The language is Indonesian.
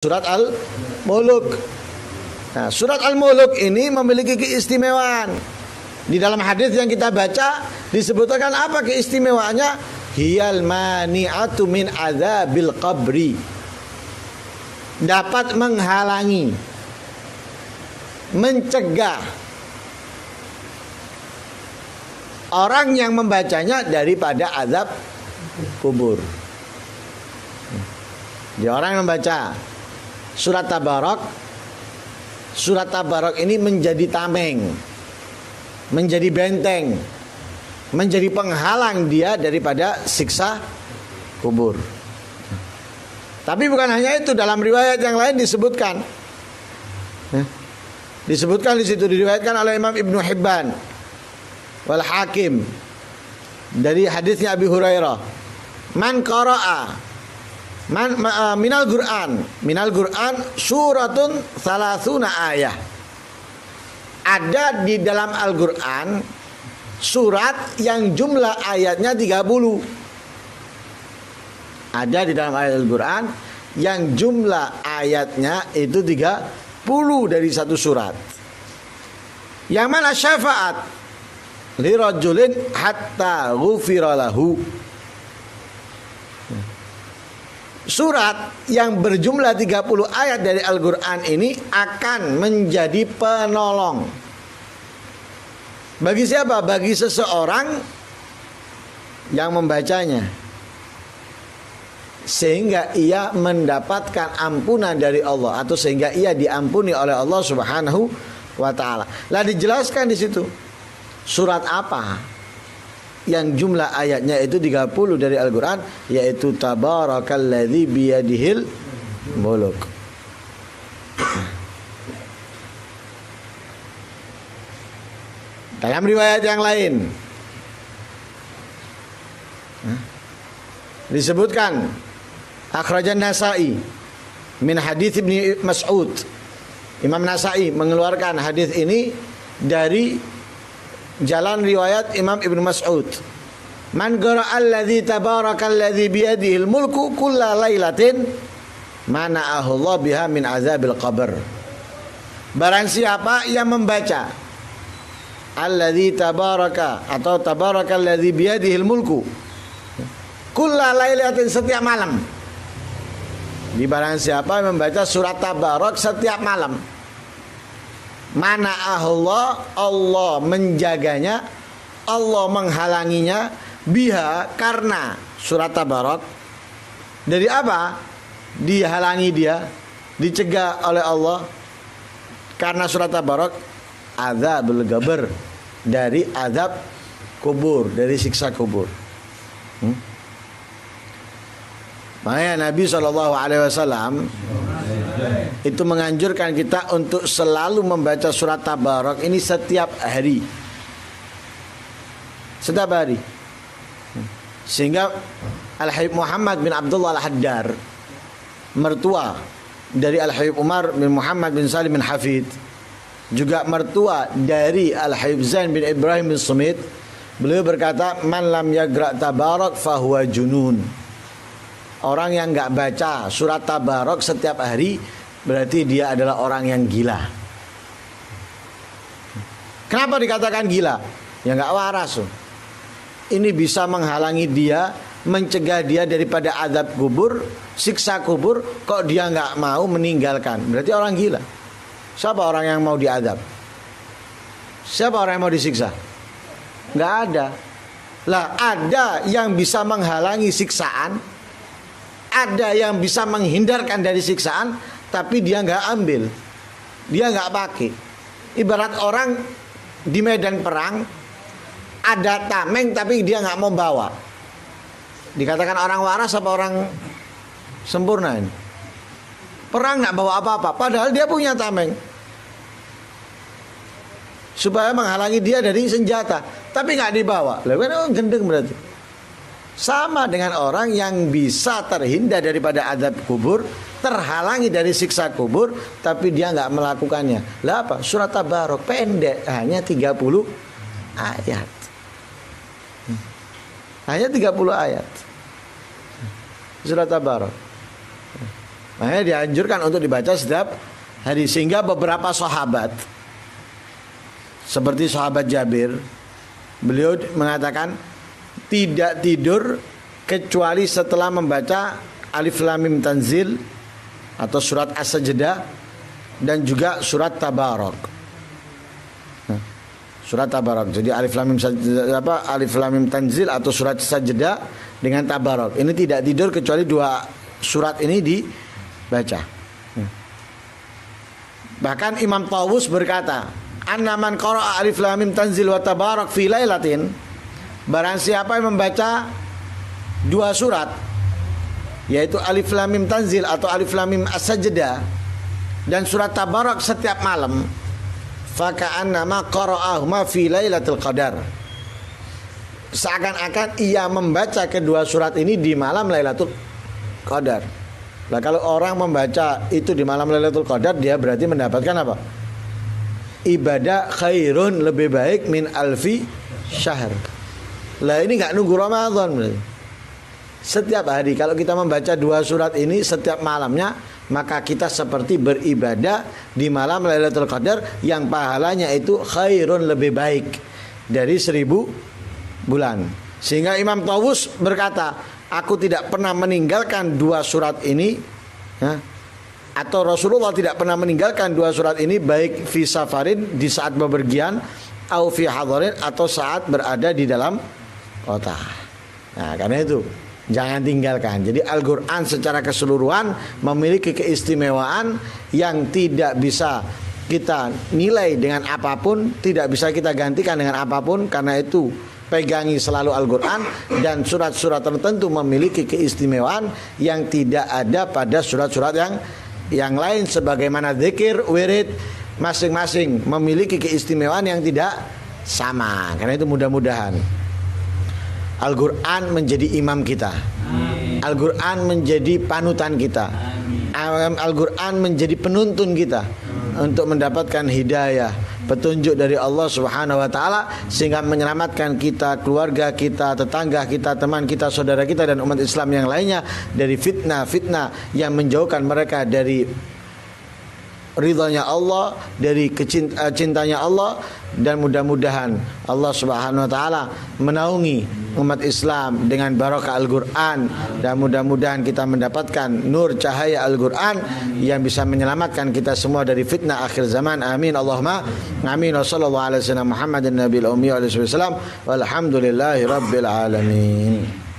Surat Al-Mulk. Nah, surat Al-Mulk ini memiliki keistimewaan. Di dalam hadis yang kita baca disebutkan apa keistimewaannya? Hiyal mani'atu min adzabil qabri. Dapat menghalangi, mencegah orang yang membacanya daripada azab kubur. Dia orang yang membaca surat Tabarak. Surat Tabarak ini menjadi tameng, menjadi benteng, menjadi penghalang dia daripada siksa kubur. Tapi bukan hanya itu, dalam riwayat yang lain disebutkan. Disebutkan di situ, diriwayatkan oleh Imam Ibnu Hibban wal Hakim dari hadisnya Abi Hurairah. Man qara'a minal Qur'an suratun salasuna ayah. Ada di dalam Al-Qur'an surat yang jumlah ayatnya 30. Ada di dalam ayat Al-Qur'an yang jumlah ayatnya itu 30 dari satu surat. Yang mana syafaat li rajulin hatta ghufira lahu. Surat yang berjumlah 30 ayat dari Al-Qur'an ini akan menjadi penolong. Bagi siapa? Bagi seseorang yang membacanya, sehingga ia mendapatkan ampunan dari Allah, atau sehingga ia diampuni oleh Allah Subhanahu wa taala. Lah dijelaskan di situ surat apa yang jumlah ayatnya itu 30 dari Al-Qur'an, yaitu Tabarakalladzi biyadihil mulk. Dalam riwayat yang lain disebutkan akhrajan Nasa'i min hadits Ibnu Mas'ud. Imam Nasa'i mengeluarkan hadis ini dari jalan riwayat Imam Ibnu Mas'ud. Man qara'a alladzi tabarakalladzi biyadihil mulku kulla lailatin mana'ahu Allah biha min azabil qabr. Barang siapa yang membaca alladzi tabaraka atau tabarakalladzi biyadihil mulku kulla lailatin, setiap malam. Di barang siapa yang membaca surat Tabarak setiap malam, mana Allah menjaganya, Allah menghalanginya, biha, karena surat Tabarak. Dari apa dihalangi dia, dicegah oleh Allah? Karena surat Tabarak azabul qabr, dari azab kubur, dari siksa kubur. Makanya Nabi SAW itu menganjurkan kita untuk selalu membaca surat Tabarak ini setiap hari. Setiap hari. Sehingga Al-Habib Muhammad bin Abdullah Al-Haddar, mertua dari Al-Habib Umar bin Muhammad bin Salim bin Hafid, juga mertua dari Al-Habib Zain bin Ibrahim bin Sumit, beliau berkata, man lam yagra' Tabarak fahuwa junun. Orang yang enggak baca surat Tabarak setiap hari berarti dia adalah orang yang gila. Kenapa dikatakan gila? Ya enggak waras. Ini bisa menghalangi dia, mencegah dia daripada azab kubur, siksa kubur, kok dia enggak mau meninggalkan. Berarti orang gila. Siapa orang yang mau diazab? Siapa orang yang mau disiksa? Enggak ada. Lah ada yang bisa menghalangi siksaan, ada yang bisa menghindarkan dari siksaan, tapi dia nggak ambil, dia nggak pakai. Ibarat orang di medan perang ada tameng tapi dia nggak mau bawa. Dikatakan orang waras apa orang sempurna ini? Perang nggak bawa apa-apa, padahal dia punya tameng supaya menghalangi dia dari senjata, tapi nggak dibawa. Lalu gendeng berarti. Sama dengan orang yang bisa terhindar daripada azab kubur, terhalangi dari siksa kubur, tapi dia nggak melakukannya. Lah apa? Surat Tabarak pendek, hanya 30 ayat. Hanya 30 ayat. Surat Tabarak. Makanya dianjurkan untuk dibaca setiap hari. Sehingga beberapa sahabat seperti sahabat Jabir, beliau mengatakan tidak tidur kecuali setelah membaca Alif Lam Mim Tanzil atau surat As-Sajdah dan juga surat Tabarak. Surat Tabarak. Jadi Alif Lam Mim Alif Lam Mim Tanzil atau surat Sajdah dengan Tabarak. Ini tidak tidur kecuali dua surat ini dibaca. Bahkan Imam Tawus berkata, "Annaman qara'a Alif Lam Mim Tanzil wa Tabarak fi lailatin." Barang siapa yang membaca dua surat, yaitu Alif Lam Mim Tanzil atau Alif Lam Mim As-Sajdah dan surat Tabarak setiap malam, faka'annama qara'ahuma fi lailatul qadar. Seakan-akan ia membaca kedua surat ini di malam Lailatul Qadar. Nah, kalau orang membaca itu di malam Lailatul Qadar, dia berarti mendapatkan apa? Ibadah khairun, lebih baik min alfi syahr. Lah ini nggak nunggu Ramadan berarti. Setiap hari kalau kita membaca dua surat ini setiap malamnya, maka kita seperti beribadah di malam Lailatul Qadar yang pahalanya itu khairun, lebih baik dari 1000 bulan. Sehingga Imam Tawus berkata, aku tidak pernah meninggalkan dua surat ini, atau Rasulullah tidak pernah meninggalkan dua surat ini, baik fi safarin, di saat bepergian, au fi hadarin, atau saat berada di dalam kota. Nah, karena itu jangan tinggalkan. Jadi Al-Quran secara keseluruhan memiliki keistimewaan yang tidak bisa kita nilai dengan apapun, tidak bisa kita gantikan dengan apapun. Karena itu pegangi selalu Al-Quran, dan surat-surat tertentu memiliki keistimewaan yang tidak ada pada surat-surat yang lain. Sebagaimana zikir, wirid, masing-masing memiliki keistimewaan yang tidak sama. Karena itu mudah-mudahan Al-Quran menjadi imam kita, Al-Quran menjadi panutan kita, Al-Quran menjadi penuntun kita untuk mendapatkan hidayah, petunjuk dari Allah Subhanahu wa taala, sehingga menyelamatkan kita, keluarga kita, tetangga kita, teman kita, saudara kita, dan umat Islam yang lainnya dari fitnah-fitnah yang menjauhkan mereka dari ridhanya Allah, dari cintanya Allah. Dan mudah-mudahan Allah Subhanahu wa taala menaungi umat Islam dengan barakah Al-Quran, dan mudah-mudahan kita mendapatkan nur cahaya Al-Quran yang bisa menyelamatkan kita semua dari fitnah akhir zaman. Amin Allahumma amin. Wa sallallahu alaihi wasallam Muhammadin nabiyil ummi wa alihi wasallam walhamdulillahi rabbil alamin.